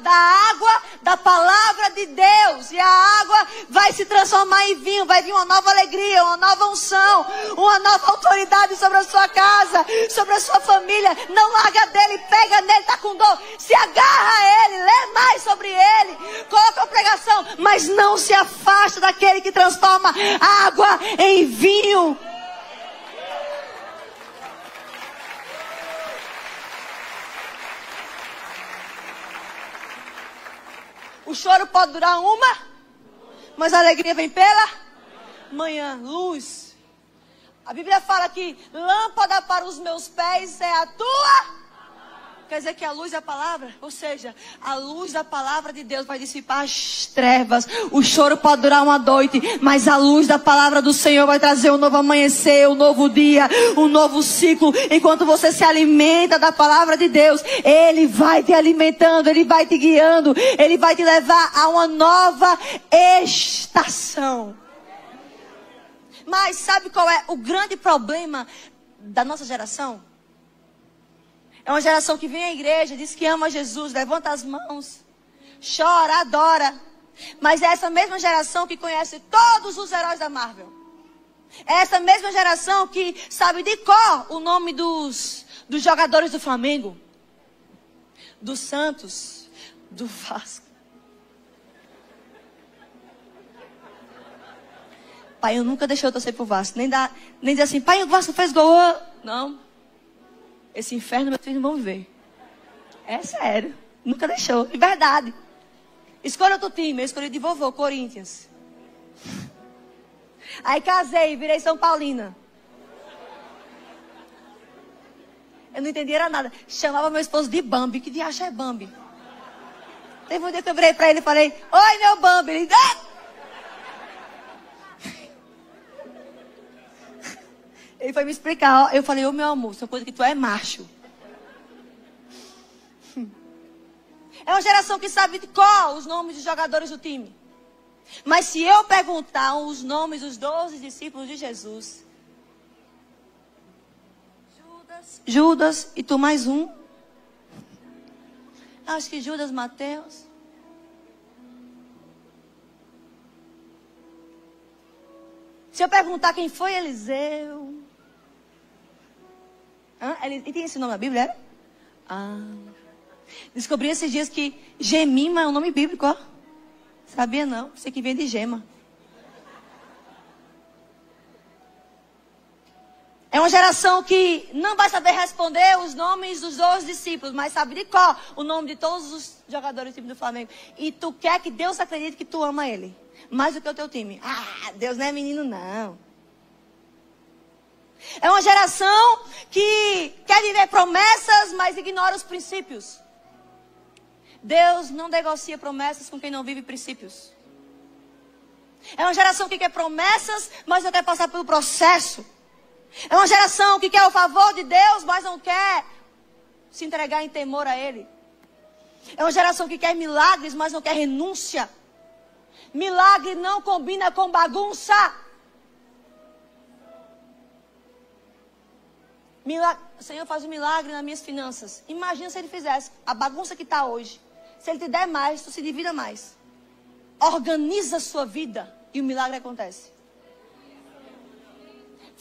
da palavra de Deus. E a água vai se transformar em vinho. Vai vir uma nova alegria, uma nova unção, uma nova autoridade sobre a sua casa, sobre a sua família. Não larga dele, pega nele, está com dor, se agarra a ele, lê mais sobre ele, coloca a pregação, mas não se afasta daquele que transforma água em vinho. O choro pode durar uma, mas a alegria vem pela manhã. Luz. A Bíblia fala que lâmpada para os meus pés é a tua. Quer dizer que a luz é a palavra? Ou seja, a luz da palavra de Deus vai dissipar as trevas. O choro pode durar uma noite, mas a luz da palavra do Senhor vai trazer um novo amanhecer, um novo dia, um novo ciclo. Enquanto você se alimenta da palavra de Deus, Ele vai te alimentando, Ele vai te guiando, Ele vai te levar a uma nova estação. Mas sabe qual é o grande problema da nossa geração? É uma geração que vem à igreja, diz que ama Jesus, levanta as mãos, chora, adora. Mas é essa mesma geração que conhece todos os heróis da Marvel. É essa mesma geração que sabe de cor o nome dos jogadores do Flamengo, do Santos, do Vasco. Pai, eu nunca deixei eu torcer pro Vasco. Nem dizer assim, pai, o Vasco fez gol. Não. Esse inferno meus filhos não vão viver. É sério. Nunca deixou. De verdade. Escolha outro time. Eu escolhi de vovô, Corinthians. Aí casei, virei São Paulina. Eu não entendia era nada. Chamava meu esposo de Bambi. Que diacho é Bambi? Teve um dia que eu virei pra ele e falei, oi, meu Bambi. Ele disse, ah! Ele foi me explicar. Ó. Eu falei, ô meu amor, são coisa que tu é macho. É uma geração que sabe de qual os nomes dos jogadores do time. Mas se eu perguntar os nomes dos 12 discípulos de Jesus, Judas e tu mais um. Acho que Judas, Mateus. Se eu perguntar quem foi Eliseu. Ele tem esse nome na Bíblia? Descobri esses dias que Gemima é um nome bíblico, ó. Sabia não? Você que vem de gema. É uma geração que não vai saber responder os nomes dos 12 discípulos, mas sabe de qual o nome de todos os jogadores do time do Flamengo. E tu quer que Deus acredite que tu ama ele. Mais do que o teu time. Deus não é menino, não. É uma geração que quer viver promessas, mas ignora os princípios. Deus não negocia promessas com quem não vive princípios. É uma geração que quer promessas, mas não quer passar pelo processo. É uma geração que quer o favor de Deus, mas não quer se entregar em temor a Ele. É uma geração que quer milagres, mas não quer renúncia. Milagre não combina com bagunça. Senhor, faz um milagre nas minhas finanças. Imagina se Ele fizesse a bagunça que está hoje. Se Ele te der mais, tu se divida mais. Organiza a sua vida e o milagre acontece.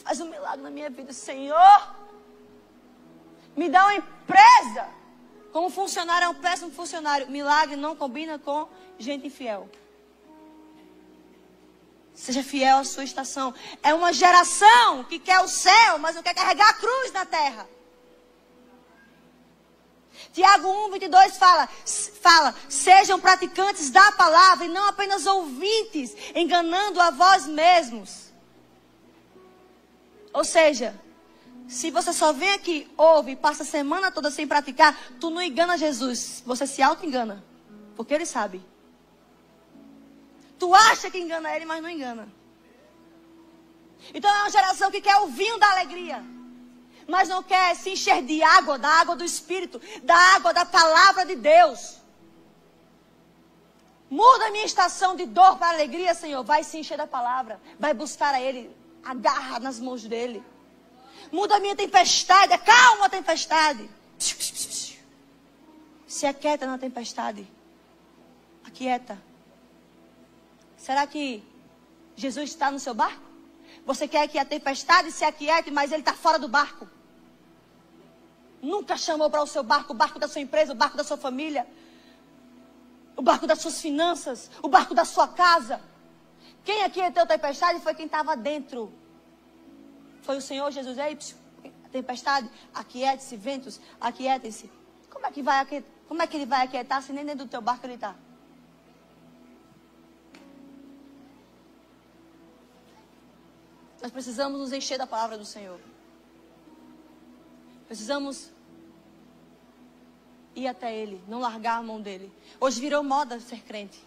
Faz um milagre na minha vida, Senhor. Me dá uma empresa. Como funcionário é um péssimo funcionário. Milagre não combina com gente infiel. Seja fiel à sua estação. É uma geração que quer o céu, mas não quer carregar a cruz na terra. Tiago 1:22 fala, sejam praticantes da palavra e não apenas ouvintes, enganando a vós mesmos. Ou seja, se você só vem aqui, ouve e passa a semana toda sem praticar, tu não engana Jesus, você se auto-engana, porque Ele sabe. Tu acha que engana Ele, mas não engana. Então é uma geração que quer o vinho da alegria, mas não quer se encher de água, da água do Espírito, da água da palavra de Deus. Muda a minha estação de dor para alegria, Senhor. Vai se encher da palavra, vai buscar a Ele, agarra nas mãos dEle. Muda a minha tempestade, acalma a tempestade. Se aquieta na tempestade. Aquieta. Será que Jesus está no seu barco? Você quer que a tempestade se aquiete, mas Ele está fora do barco. Nunca chamou para o seu barco, o barco da sua empresa, o barco da sua família, o barco das suas finanças, o barco da sua casa. Quem aquietou a tempestade foi quem estava dentro. Foi o Senhor Jesus. Ei, a tempestade, aquiete-se, ventos, aquietem-se. Como é que Ele vai aquietar se nem dentro do teu barco Ele está? Nós precisamos nos encher da palavra do Senhor. Precisamos ir até Ele, não largar a mão dEle. Hoje virou moda ser crente.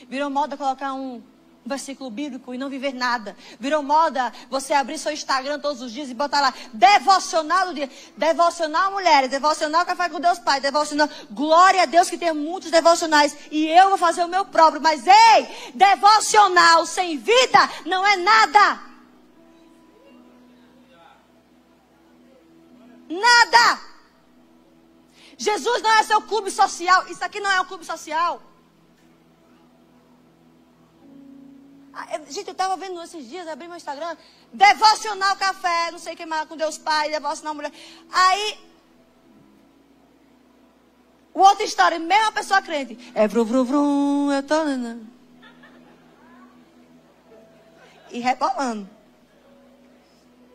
Virou moda colocar um versículo bíblico e não viver nada. Virou moda você abrir seu Instagram todos os dias e botar lá, devocional do dia. Devocional mulheres, devocional café com Deus Pai, devocional. Glória a Deus que tem muitos devocionais. E eu vou fazer o meu próprio. Mas ei, devocional sem vida não é nada. Nada. Jesus não é seu clube social. Isso aqui não é um clube social. Gente, eu estava vendo esses dias, abri meu Instagram, devocional café, não sei o que mais, com Deus Pai, devocional mulher. Aí, o outro história, mesma pessoa crente. É vrum, vrum, vrum, eu tô... e rebolando.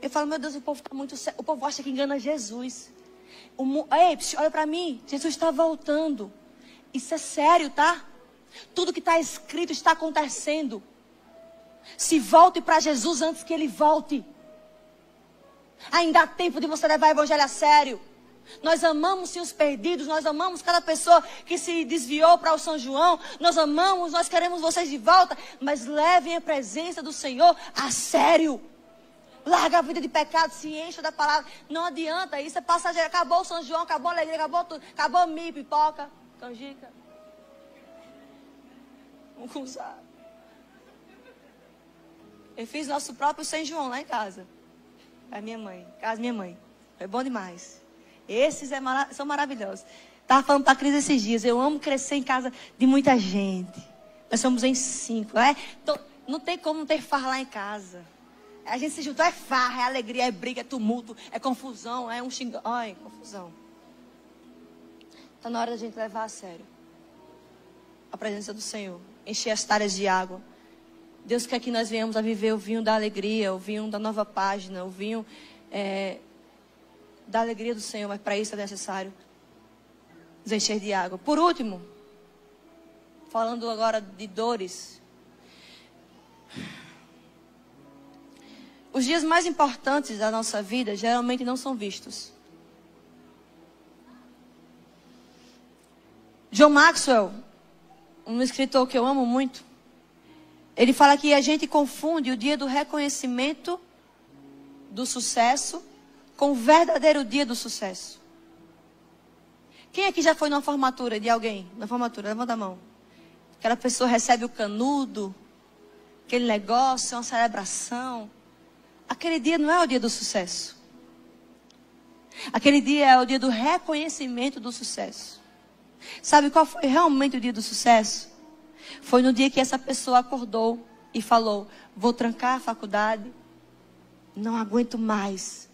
Eu falo, meu Deus, o povo está muito sério. O povo acha que engana Jesus. Ei, olha para mim, Jesus está voltando. Isso é sério, tá? Tudo que está escrito está acontecendo. Se volte para Jesus antes que Ele volte. Ainda há tempo de você levar o evangelho a sério. Nós amamos sim os perdidos, nós amamos cada pessoa que se desviou para o São João. Nós amamos, nós queremos vocês de volta. Mas levem a presença do Senhor a sério. Larga a vida de pecado, se encha da palavra. Não adianta, isso é passageiro. Acabou o São João, acabou a alegria, acabou tudo. Acabou milho, pipoca, canjica. Vamos usar. Eu fiz nosso próprio São João lá em casa. A minha mãe, casa minha mãe. Foi bom demais. Esses são maravilhosos. Estava falando para a Cris esses dias. Eu amo crescer em casa de muita gente. Nós somos em 5. Não tem como não ter farra lá em casa. A gente se juntou, é farra, é alegria, é briga, é tumulto, é confusão, é um xingão. Ai, confusão. Está na hora da gente levar a sério a presença do Senhor. Encher as talhas de água. Deus quer que nós venhamos a viver o vinho da alegria, o vinho da nova página, o vinho da alegria do Senhor. Mas para isso é necessário nos encher de água. Por último, falando agora de dores. Os dias mais importantes da nossa vida geralmente não são vistos. John Maxwell, um escritor que eu amo muito, ele fala que a gente confunde o dia do reconhecimento do sucesso com o verdadeiro dia do sucesso. Quem aqui já foi numa formatura de alguém? Na formatura, levanta a mão. Aquela pessoa recebe o canudo, aquele negócio, uma celebração. Aquele dia não é o dia do sucesso. Aquele dia é o dia do reconhecimento do sucesso. Sabe qual foi realmente o dia do sucesso? Foi no dia que essa pessoa acordou e falou: vou trancar a faculdade, não aguento mais.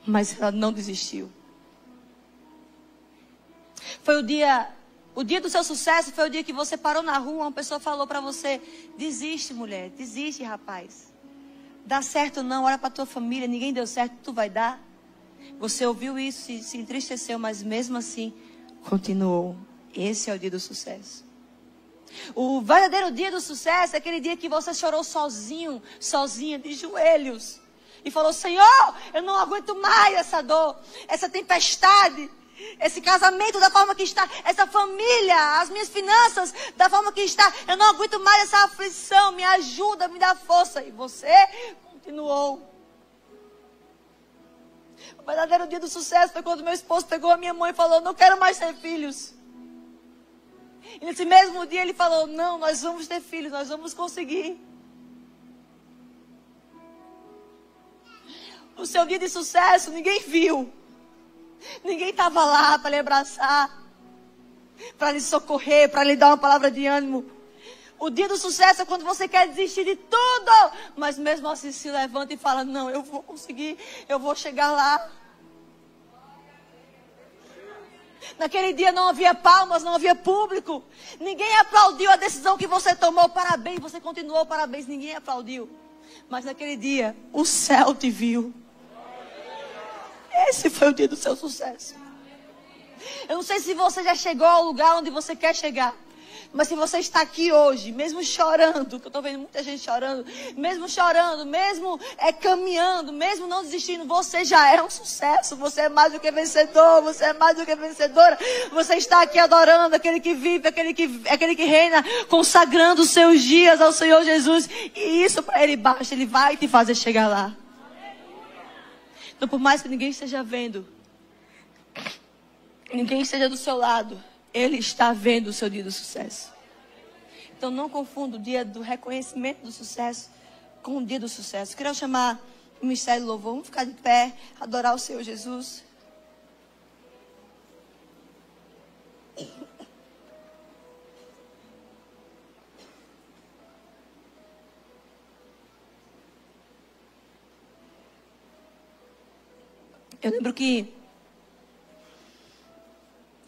Mas ela não desistiu. Foi o dia do seu sucesso foi o dia que você parou na rua, uma pessoa falou para você: desiste, mulher, desiste, rapaz. Dá certo não, olha para tua família, ninguém deu certo, tu vai dar. Você ouviu isso, se entristeceu, mas mesmo assim, continuou. Esse é o dia do sucesso. O verdadeiro dia do sucesso é aquele dia que você chorou sozinho, sozinha, de joelhos. E falou: Senhor, eu não aguento mais essa dor, essa tempestade, esse casamento da forma que está, essa família, as minhas finanças da forma que está. Eu não aguento mais essa aflição, me ajuda, me dá força. E você continuou. O verdadeiro dia do sucesso foi quando meu esposo pegou a minha mãe e falou: não quero mais ter filhos. E nesse mesmo dia ele falou: não, nós vamos ter filhos, nós vamos conseguir. O seu dia de sucesso ninguém viu. Ninguém estava lá para lhe abraçar, para lhe socorrer, para lhe dar uma palavra de ânimo. O dia do sucesso é quando você quer desistir de tudo, mas mesmo assim se levanta e fala: não, eu vou conseguir, eu vou chegar lá. Naquele dia não havia palmas, não havia público. Ninguém aplaudiu a decisão que você tomou. Parabéns, você continuou, parabéns. Ninguém aplaudiu. Mas naquele dia, o céu te viu. Esse foi o dia do seu sucesso. Eu não sei se você já chegou ao lugar onde você quer chegar. Mas se você está aqui hoje, mesmo chorando, que eu estou vendo muita gente chorando, mesmo caminhando, mesmo não desistindo, você já é um sucesso, você é mais do que vencedor, você é mais do que vencedora. Você está aqui adorando aquele que vive, aquele que reina, consagrando os seus dias ao Senhor Jesus. E isso para Ele basta, Ele vai te fazer chegar lá. Então, por mais que ninguém esteja vendo, ninguém esteja do seu lado, Ele está vendo o seu dia do sucesso. Então não confunda o dia do reconhecimento do sucesso com o dia do sucesso. Quero chamar o Ministério do Louvor. Vamos ficar de pé, adorar o Senhor Jesus. Eu lembro que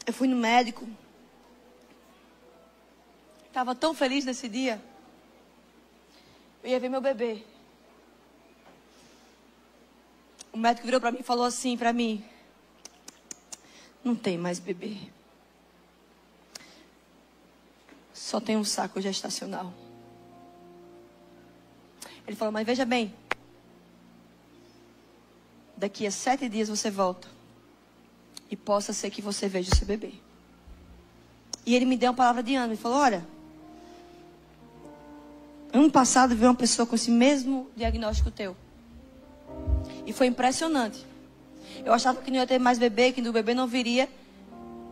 eu fui no médico. Estava tão feliz nesse dia. Eu ia ver meu bebê. O médico virou para mim e falou assim para mim: não tem mais bebê. Só tem um saco gestacional. Ele falou: mas veja bem, daqui a 7 dias você volta. E possa ser que você veja o seu bebê. E ele me deu uma palavra de ânimo. Ele falou: olha, ano passado veio uma pessoa com esse mesmo diagnóstico teu. E foi impressionante. Eu achava que não ia ter mais bebê, que o bebê não viria.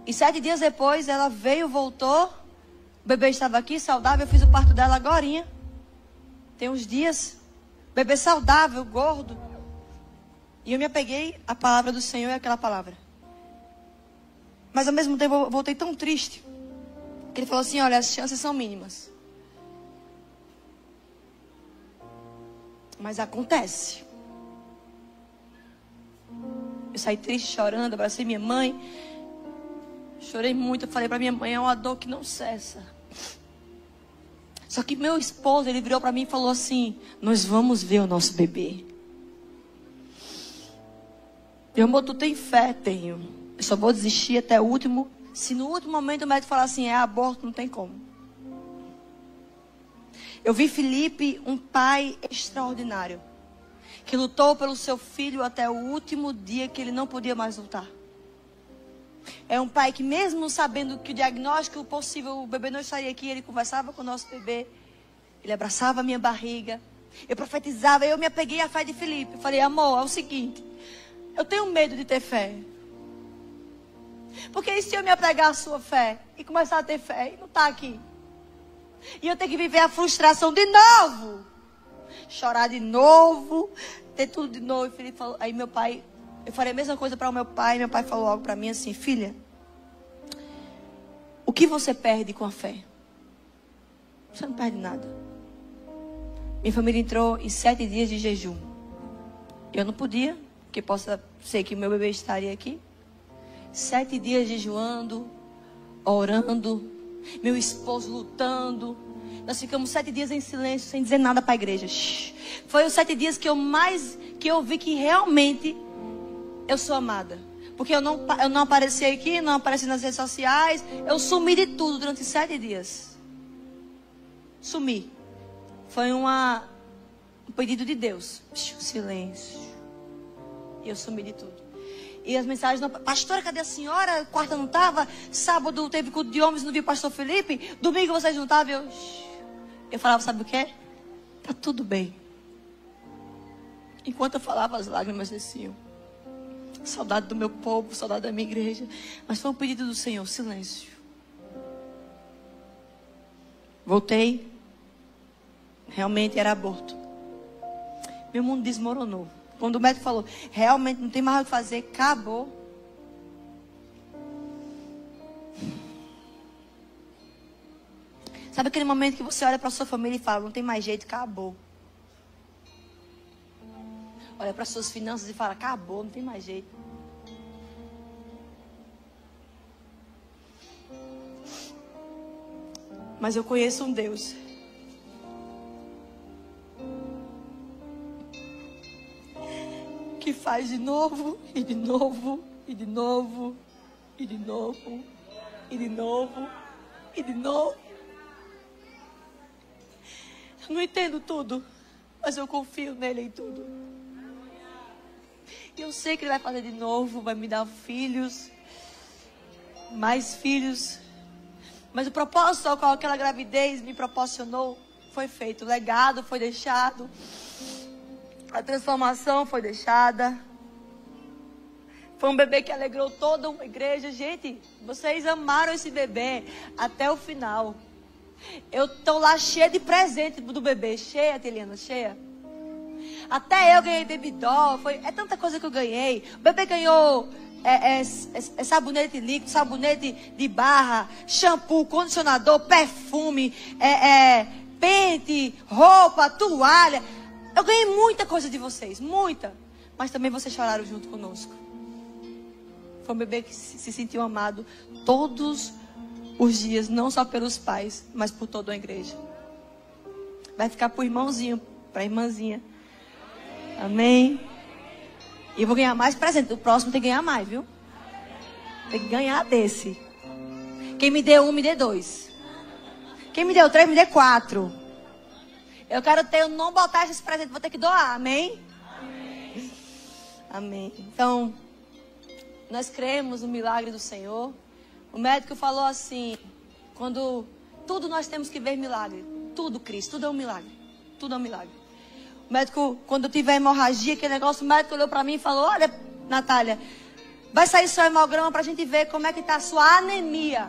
E 7 dias depois ela veio, voltou. O bebê estava aqui, saudável. Eu fiz o parto dela agorinha. Tem uns dias. Bebê saudável, gordo. E eu me apeguei à palavra do Senhor e àquela palavra. Mas ao mesmo tempo eu voltei tão triste. Que ele falou assim: olha, as chances são mínimas. Mas acontece. Eu saí triste, chorando, abracei minha mãe. Chorei muito, eu falei para minha mãe: é uma dor que não cessa. Só que meu esposo, ele virou para mim e falou assim: nós vamos ver o nosso bebê. Meu amor, tu tem fé? Tenho. Eu só vou desistir até o último. Se no último momento o médico falar assim: é aborto, não tem como. Eu vi Felipe, um pai extraordinário, que lutou pelo seu filho até o último dia que ele não podia mais lutar. É um pai que, mesmo sabendo que o diagnóstico possível, o bebê não estaria aqui, ele conversava com o nosso bebê. Ele abraçava a minha barriga. Eu profetizava, eu me apeguei à fé de Felipe. Eu falei: amor, é o seguinte, eu tenho medo de ter fé. Porque e se eu me apegar à sua fé e começar a ter fé e não estar aqui? E eu ter que viver a frustração de novo. Chorar de novo. Ter tudo de novo. E Felipe falou, aí meu pai, eu falei a mesma coisa para o meu pai. Meu pai falou algo para mim assim: filha, o que você perde com a fé? Você não perde nada. Minha família entrou em 7 dias de jejum. Eu não podia, porque possa ser que o meu bebê estaria aqui. 7 dias jejuando, orando, meu esposo lutando. Nós ficamos 7 dias em silêncio, sem dizer nada para a igreja. Foi os 7 dias que eu vi que realmente eu sou amada. Porque eu não apareci aqui, não apareci nas redes sociais. Eu sumi de tudo durante 7 dias. Sumi. Foi um pedido de Deus. Silêncio. E eu sumi de tudo. E as mensagens, pastora, cadê a senhora? Quarta não estava, sábado teve culto de homens, não vi o pastor Felipe, domingo vocês não estavam. Eu falava, sabe o que? Tá tudo bem. Enquanto eu falava, as lágrimas desciam. Saudade do meu povo, saudade da minha igreja. Mas foi um pedido do Senhor, silêncio. Voltei. Realmente era aborto. Meu mundo desmoronou. Quando o médico falou, realmente não tem mais o que fazer, acabou. Sabe aquele momento que você olha para sua família e fala, não tem mais jeito, acabou. Olha para suas finanças e fala, acabou, não tem mais jeito. Mas eu conheço um Deus que faz de novo, e de novo, e de novo, e de novo, e de novo, e de novo. Eu não entendo tudo, mas eu confio nele em tudo. E eu sei que ele vai fazer de novo, vai me dar filhos, mais filhos. Mas o propósito ao qual aquela gravidez me proporcionou foi feito. O legado foi deixado. A transformação foi deixada. Foi um bebê que alegrou toda uma igreja. Gente, vocês amaram esse bebê até o final. Eu estou lá cheia de presente do bebê. Cheia, Teliana, cheia. Até eu ganhei baby doll. É tanta coisa que eu ganhei. O bebê ganhou sabonete líquido, sabonete de barra, shampoo, condicionador, perfume, pente, roupa, toalha. Eu ganhei muita coisa de vocês, muita. Mas também vocês choraram junto conosco. Foi um bebê que se sentiu amado todos os dias, não só pelos pais, mas por toda a igreja. vai ficar pro irmãozinho, pra irmãzinha. Amém? E eu vou ganhar mais presente. O próximo tem que ganhar mais, viu? Tem que ganhar desse. Quem me deu 1, me dê 2. Quem me deu 3, me dê 4. Eu quero ter, eu não botar esses presentes, vou ter que doar. Amém? Amém. Amém. Então, nós cremos no milagre do Senhor. O médico falou assim, quando tudo nós temos que ver milagre. Tudo, Cristo, tudo é um milagre. Tudo é um milagre. O médico, quando eu tiver hemorragia, aquele negócio, o médico olhou para mim e falou, olha, Natália, vai sair seu hemograma para a gente ver como é que está a sua anemia.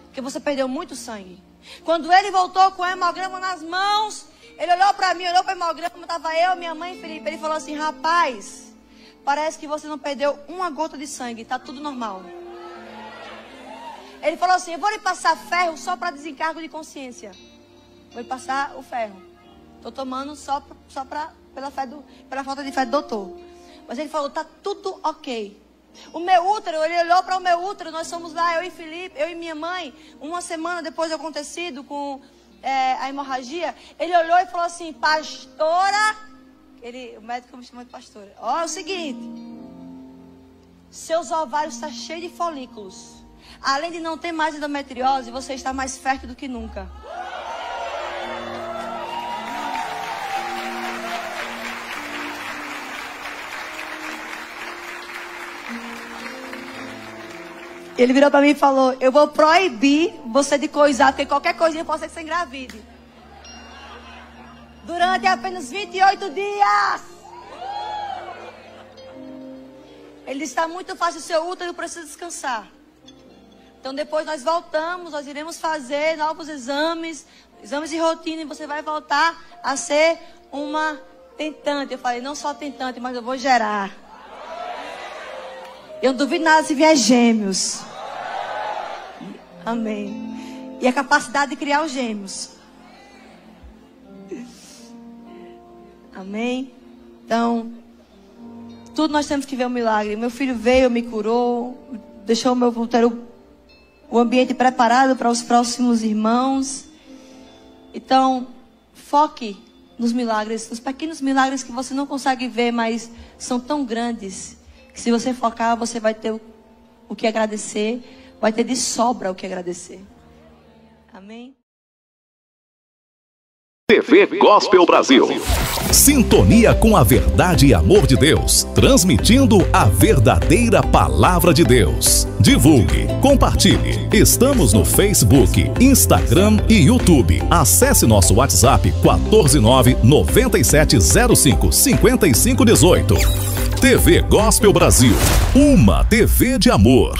Porque você perdeu muito sangue. Quando ele voltou com o hemograma nas mãos, ele olhou para mim, olhou para o hemograma, estava eu, minha mãe e Felipe. Ele falou assim, rapaz, parece que você não perdeu uma gota de sangue, está tudo normal. Ele falou assim, eu vou lhe passar ferro só para desencargo de consciência. Vou lhe passar o ferro. Estou tomando só pela falta de fé do doutor. Mas ele falou, está tudo ok. O meu útero, ele olhou para o meu útero, nós fomos lá, eu e Felipe, eu e minha mãe, uma semana depois do acontecido com a hemorragia, ele olhou e falou assim, pastora, o médico me chamou de pastora, ó, é o seguinte, seus ovários estão cheios de folículos, além de não ter mais endometriose, você está mais fértil do que nunca. Ele virou para mim e falou, eu vou proibir você de coisar, porque qualquer coisinha pode ser que você engravide. Durante apenas 28 dias. Ele disse, está muito fácil, o seu útero precisa descansar. Então depois nós voltamos, nós iremos fazer novos exames de rotina, e você vai voltar a ser uma tentante. Eu falei, não só tentante, mas eu vou gerar. Eu não duvido nada se vier gêmeos. Amém. E a capacidade de criar os gêmeos. Amém. Então, tudo nós temos que ver um milagre. Meu filho veio, me curou, deixou o ambiente preparado para os próximos irmãos. Então, foque nos milagres, nos pequenos milagres que você não consegue ver, mas são tão grandes. Que se você focar, você vai ter o que agradecer. Vai ter de sobra o que agradecer. Amém? TV Gospel Brasil. Sintonia com a verdade e amor de Deus. Transmitindo a verdadeira palavra de Deus. Divulgue, compartilhe. Estamos no Facebook, Instagram e YouTube. Acesse nosso WhatsApp 14997055518. TV Gospel Brasil. Uma TV de amor.